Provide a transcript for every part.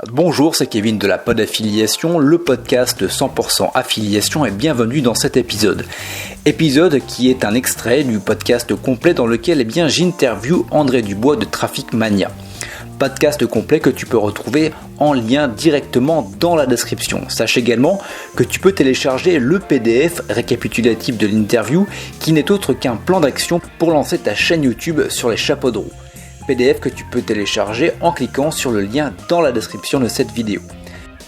Bonjour, c'est Kevin de la Pod Affiliation, le podcast 100% affiliation et bienvenue dans cet épisode. Épisode qui est un extrait du podcast complet dans lequel j'interviewe André Dubois de Traffic Mania. Podcast complet que tu peux retrouver en lien directement dans la description. Sache également que tu peux télécharger le PDF récapitulatif de l'interview qui n'est autre qu'un plan d'action pour lancer ta chaîne YouTube sur les chapeaux de roue. PDF que tu peux télécharger en cliquant sur le lien dans la description de cette vidéo.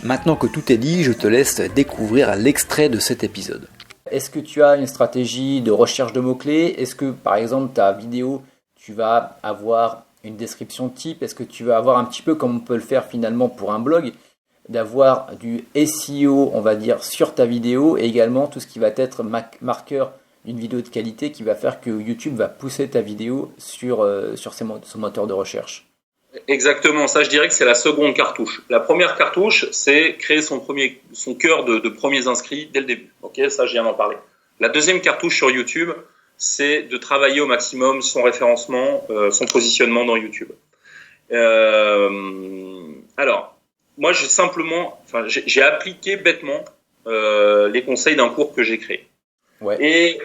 Maintenant que tout est dit, je te laisse découvrir l'extrait de cet épisode. Est-ce que tu as une stratégie de recherche de mots-clés ? Est-ce que par exemple ta vidéo, tu vas avoir une description type ? Est-ce que tu vas avoir un petit peu comme on peut le faire finalement pour un blog, d'avoir du SEO, on va dire, sur ta vidéo et également tout ce qui va être marqueur d'une vidéo de qualité qui va faire que YouTube va pousser ta vidéo sur son moteur de recherche. Exactement, ça je dirais que c'est la seconde cartouche. La première cartouche, c'est créer son cœur de premiers inscrits dès le début. Ok, ça je viens d'en parler. La deuxième cartouche sur YouTube, c'est de travailler au maximum son référencement, son positionnement dans YouTube. Alors, moi j'ai appliqué bêtement les conseils d'un cours que j'ai créé. Ouais. Et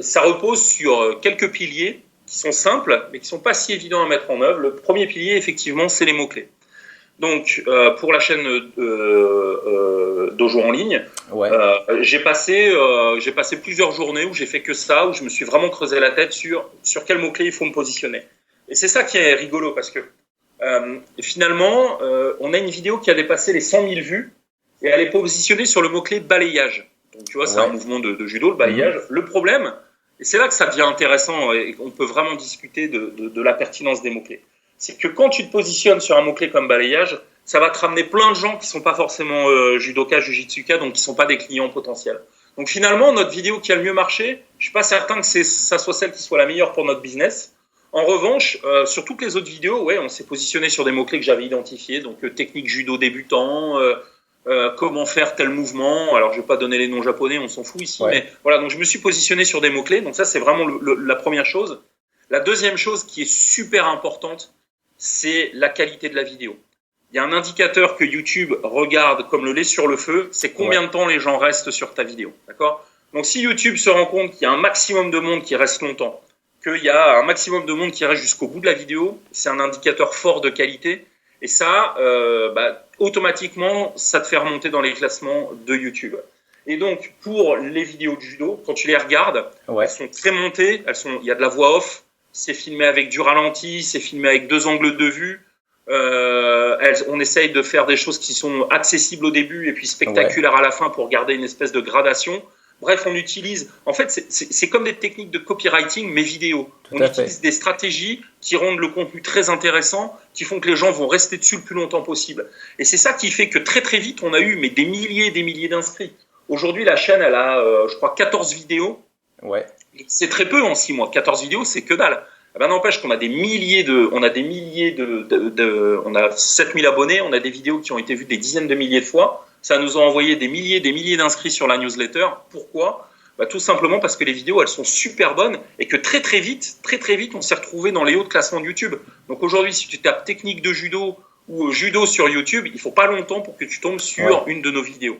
ça repose sur quelques piliers qui sont simples, mais qui sont pas si évidents à mettre en œuvre. Le premier pilier, effectivement, c'est les mots-clés. Donc, pour la chaîne Dojo en ligne, ouais. J'ai passé plusieurs journées où j'ai fait que ça, où je me suis vraiment creusé la tête sur quels mots-clés il faut me positionner. Et c'est ça qui est rigolo, parce que finalement, on a une vidéo qui a dépassé les 100 000 vues, et elle est positionnée sur le mot-clé balayage. Donc, tu vois, c'est un mouvement de judo, le balayage. Le problème, et c'est là que ça devient intéressant et qu'on peut vraiment discuter de la pertinence des mots-clés, c'est que quand tu te positionnes sur un mot-clé comme balayage, ça va te ramener plein de gens qui sont pas forcément judoka, jujitsuka, donc qui sont pas des clients potentiels. Donc finalement, notre vidéo qui a le mieux marché, je suis pas certain que ça soit celle qui soit la meilleure pour notre business. En revanche, sur toutes les autres vidéos, ouais, on s'est positionné sur des mots-clés que j'avais identifiés, donc technique judo débutant, comment faire tel mouvement. Alors je vais pas donner les noms japonais, on s'en fout ici, ouais. Mais voilà, donc je me suis positionné sur des mots-clés, donc ça c'est vraiment la première chose. La deuxième chose qui est super importante, c'est la qualité de la vidéo. Il y a un indicateur que YouTube regarde comme le lait sur le feu, c'est combien de temps les gens restent sur ta vidéo, d'accord ? Donc si YouTube se rend compte qu'il y a un maximum de monde qui reste longtemps, qu'il y a un maximum de monde qui reste jusqu'au bout de la vidéo, c'est un indicateur fort de qualité. Et ça, automatiquement, ça te fait remonter dans les classements de YouTube. Et donc, pour les vidéos de judo, quand tu les regardes, elles sont très montées, il y a de la voix off, c'est filmé avec du ralenti, c'est filmé avec 2 angles de vue. On essaye de faire des choses qui sont accessibles au début et puis spectaculaires à la fin pour garder une espèce de gradation. Bref, on utilise, en fait, c'est comme des techniques de copywriting, mais vidéo. On utilise des stratégies qui rendent le contenu très intéressant, qui font que les gens vont rester dessus le plus longtemps possible. Et c'est ça qui fait que très très vite, on a eu des milliers et des milliers d'inscrits. Aujourd'hui, la chaîne, elle a, je crois, 14 vidéos. Ouais. C'est très peu en 6 mois. 14 vidéos, c'est que dalle. N'empêche qu'on a on a 7000 abonnés, on a des vidéos qui ont été vues des dizaines de milliers de fois. Ça nous a envoyé des milliers d'inscrits sur la newsletter. Pourquoi ? Tout simplement parce que les vidéos, elles sont super bonnes et que très vite, on s'est retrouvé dans les hauts de classement de YouTube. Donc aujourd'hui, si tu tapes technique de judo ou judo sur YouTube, il faut pas longtemps pour que tu tombes sur une de nos vidéos.